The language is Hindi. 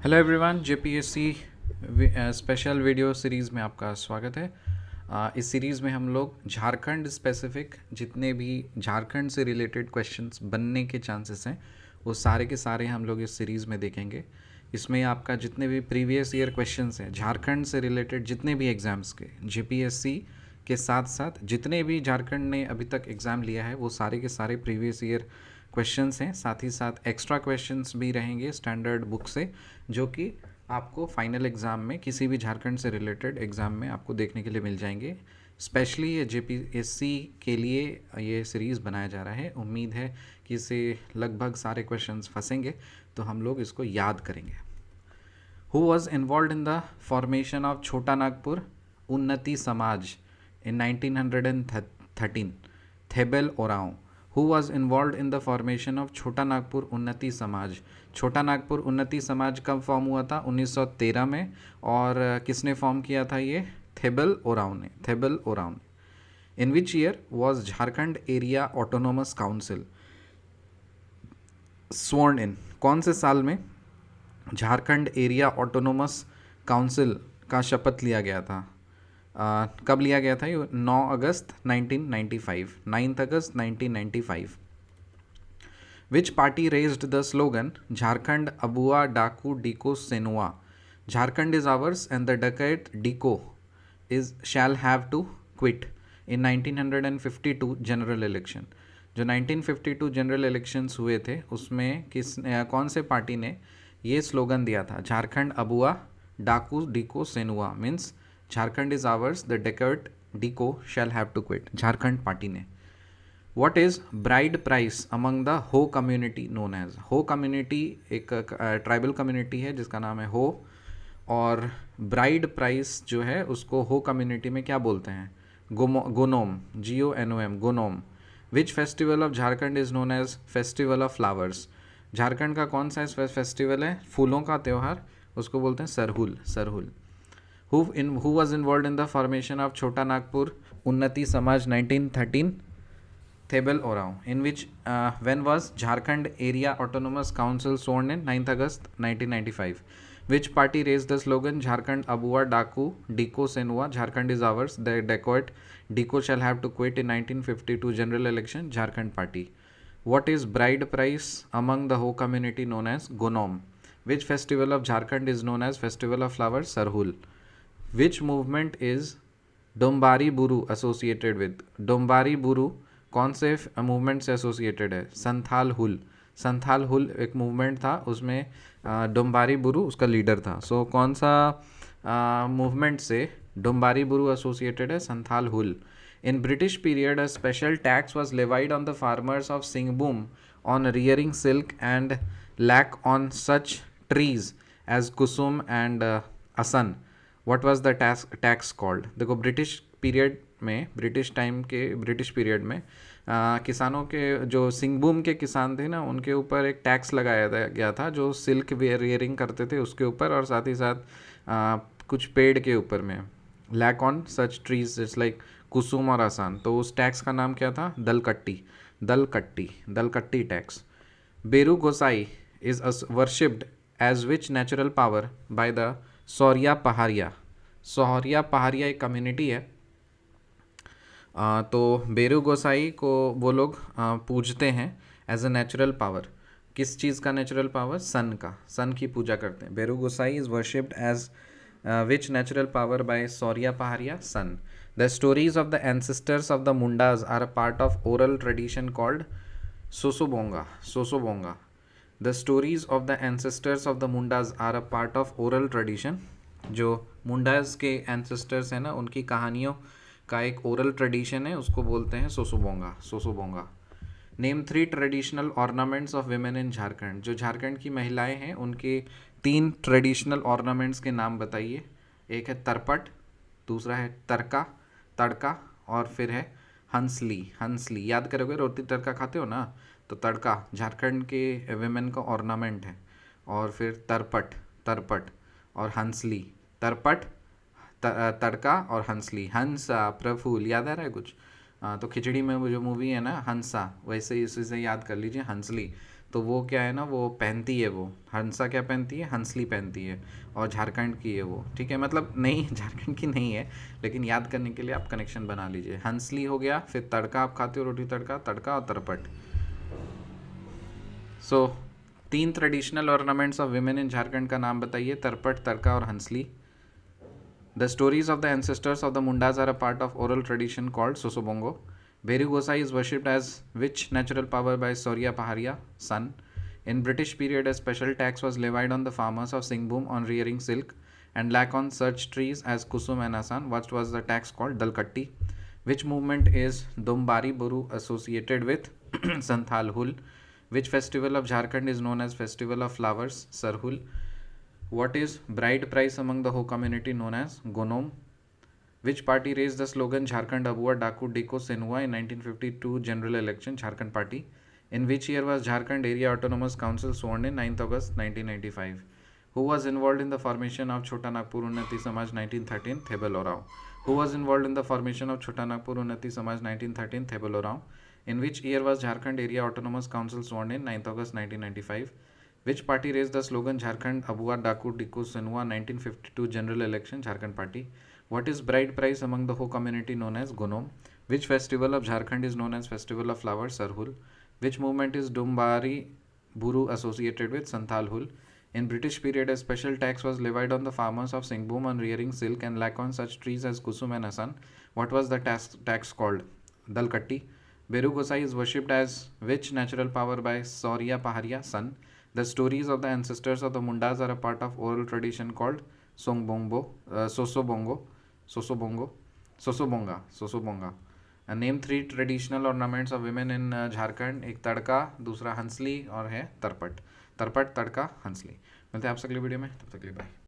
Hello everyone, JPSC special video series में आपका स्वागत है। इस सीरीज़ में हम लोग झारखंड स्पेसिफिक जितने भी झारखंड से रिलेटेड क्वेश्चंस बनने के चांसेस हैं वो सारे के सारे हम लोग इस सीरीज़ में देखेंगे। इसमें आपका जितने भी प्रीवियस ईयर क्वेश्चंस हैं झारखंड से रिलेटेड, जितने भी एग्ज़ाम्स के जेपीएससी के साथ साथ जितने भी झारखंड ने अभी तक एग्ज़ाम लिया है वो सारे के सारे प्रीवियस ईयर क्वेश्चंस हैं। साथ ही साथ एक्स्ट्रा क्वेश्चंस भी रहेंगे स्टैंडर्ड बुक से, जो कि आपको फाइनल एग्ज़ाम में किसी भी झारखंड से रिलेटेड एग्ज़ाम में आपको देखने के लिए मिल जाएंगे। स्पेशली ये जेपीएससी के लिए ये सीरीज़ बनाया जा रहा है। उम्मीद है कि इससे लगभग सारे क्वेश्चंस फंसेंगे तो हम लोग इसको याद करेंगे। Who was involve in the formation of छोटा नागपुर उन्नति समाज इन 1913? Table Oram. Who was involve in the formation of छोटा नागपुर उन्नति समाज? छोटा नागपुर उन्नति समाज कब फॉर्म हुआ था? 1913 में। और किसने फॉर्म किया था ये? थेबल ओरांव ने। थेबल ओरांव ने। In which year was Jharkhand area autonomous council sworn in? कौन से साल में झारखंड एरिया ऑटोनोमस काउंसिल का शपथ लिया गया था? कब लिया गया था ये? 9 अगस्त 1995, 9 अगस्त 1995। Which party raised the slogan Jharkhand अबुआ डाकू डिको सेनुआ? Jharkhand is ours and the डकैत डिको is shall have to quit in 1952 general election. जो 1952 जनरल इलेक्शंस हुए थे उसमें कौन से पार्टी ने ये स्लोगन दिया था? झारखंड अबुआ डाकू डिको सेनुआ means Jharkhand is ours the dacoit डिको shall have to quit. Jharkhand party ने। What is bride price among the Ho community known as? Ho community एक ट्राइबल कम्युनिटी है जिसका नाम है हो, और ब्राइड प्राइस जो है उसको हो कम्युनिटी में क्या बोलते हैं? गोनोम, GONOM, गोनोम। Which festival of Jharkhand is known as festival of flowers? Jharkhand का कौन सा फेस्टिवल है फूलों का त्यौहार? उसको बोलते हैं Sarhul. Sarhul. Who was involved in the formation of Chota Nagpur Unnati Samaj 1913? Thebel Oraon. When was Jharkhand Area Autonomous Council sworn in? 9th August 1995. Which party raised the slogan Jharkhand Abua Daku Diko Senua? Jharkhand is ours. The dacoit Diko shall have to quit in 1952 general election. Jharkhand party. What is bride price among the Ho community known as? Gonom. Which festival of Jharkhand is known as Festival of Flowers? Sarhul. Which movement is Dombari Buru associated with? Dombari Buru कौन से मूवमेंट से एसोसिएटेड है? संथाल हुल। संथाल हुल एक मूवमेंट था, उसमें डोम्बारी बुरू उसका लीडर था। सो कौन सा मूवमेंट से डोम्बारी बुरू एसोसिएटेड है? Santhal Hul. In British period a special tax was levied on the farmers of Singhbhum on rearing silk and lac on such trees as kusum and asan. What was the tax called? देखो, ब्रिटिश पीरियड में, ब्रिटिश पीरियड में किसानों के, जो सिंहभूम के किसान थे ना, उनके ऊपर एक टैक्स लगाया गया था जो सिल्क रियरिंग करते थे उसके ऊपर, और साथ ही साथ कुछ पेड़ के ऊपर में। Lac on such trees just like kusum और आसान। तो उस टैक्स का नाम क्या था? दलकट्टी। दलकट्टी। दलकट्टी tax. Beru Gosai is worshipped as which natural power by the Sauria Paharia? Sauria Paharia एक कम्युनिटी है। तो बेरू गोसाई को वो लोग पूजते हैं एज अ नेचुरल पावर। किस चीज़ का नेचुरल पावर? सन का। सन की पूजा करते हैं। Beru Gosai is worshipped as which natural power by Sauria Paharia? Sun. The stories of the ancestors of the Mundas are a part of oral tradition called Sosobonga. Sosobonga. The stories of the ancestors of the Mundas are a part of oral tradition. जो मुंडाज के एंसेस्टर्स हैं ना, उनकी कहानियों का एक ओरल ट्रेडिशन है, उसको बोलते हैं Sosobonga. Sosobonga. Name 3 traditional ornaments of women in Jharkhand. जो झारखंड की महिलाएं हैं उनके 3 ट्रेडिशनल ऑर्नामेंट्स के नाम बताइए। एक है तरपट, दूसरा है तरका, तड़का, और फिर है हंसली। हंसली याद करोगे, रोटी तड़का खाते हो ना, तो तड़का झारखंड के विमेन का ऑर्नामेंट है। और फिर तरपट, तरपट, और हंसली। तरपट, तड़का और हंसली। हंसा प्रफुल, याद आ रहा है कुछ? तो खिचड़ी में वो जो मूवी है ना हंसा, वैसे इसी से याद कर लीजिए हंसली। तो वो क्या है ना, वो पहनती है, वो हंसा क्या पहनती है, हंसली पहनती है, और झारखंड की है वो, ठीक है, मतलब नहीं झारखंड की नहीं है, लेकिन याद करने के लिए आप कनेक्शन बना लीजिए। हंसली हो गया, फिर तड़का आप खाते हो, रोटी तड़का, तड़का और तरपट। सो 3 traditional ornaments of women in Jharkhand का नाम बताइए, तरपट, तड़का और Hansli. The stories of the ancestors of the Mundas are a part of oral tradition called Sosobongo. Beru Gosai is worshipped as which natural power by Surya Paharia, sun. In British period, a special tax was levied on the farmers of Singhbhum on rearing silk and lac on such trees as Kusum and Asan. What was the tax called? Dalkatti. Which movement is Dombari Buru associated with? Santhal Hul. Which festival of Jharkhand is known as Festival of Flowers? Sarhul. What is bride price among the Ho community known as Gonom? Which party raised the slogan Jharkhand Abua Daku Deko Senua in 1952 general election? Jharkhand Party. In which year was Jharkhand Area Autonomous Council sworn in? 9th August 1995. Who was involved in the formation of Chota Nagpur Unnati Samaj 1913? Thebel Orao. Who was involved in the formation of Chota Nagpur Unnati Samaj 1913? Thebel Orao. In which year was Jharkhand Area Autonomous Council sworn in? 9th August 1995. Which party raised the slogan Jharkhand Abua Daku Diko Senua 1952 general election? Jharkhand Party. What is bride price among the Ho community known as Gonom? Which festival of Jharkhand is known as Festival of Flowers? Sarhul. Which movement is Dumbari Buru associated with? Santhal Hul. In British period, a special tax was levied on the farmers of Singhbhum on rearing silk and lac on such trees as Kusum and Asan. What was the tax called? Dalkatti. Beru Gosai is worshipped as which natural power by Surya Paharia, sun. The stories of the ancestors of the Mundas are a part of oral tradition called Sosobonga. And name 3 traditional ornaments of women in Jharkhand. एक तड़का, दूसरा हंसली और है तरपट। तरपट, तड़का, हंसली। मिलते हैं आपसे अगली वीडियो में, तब तक के लिए बाय।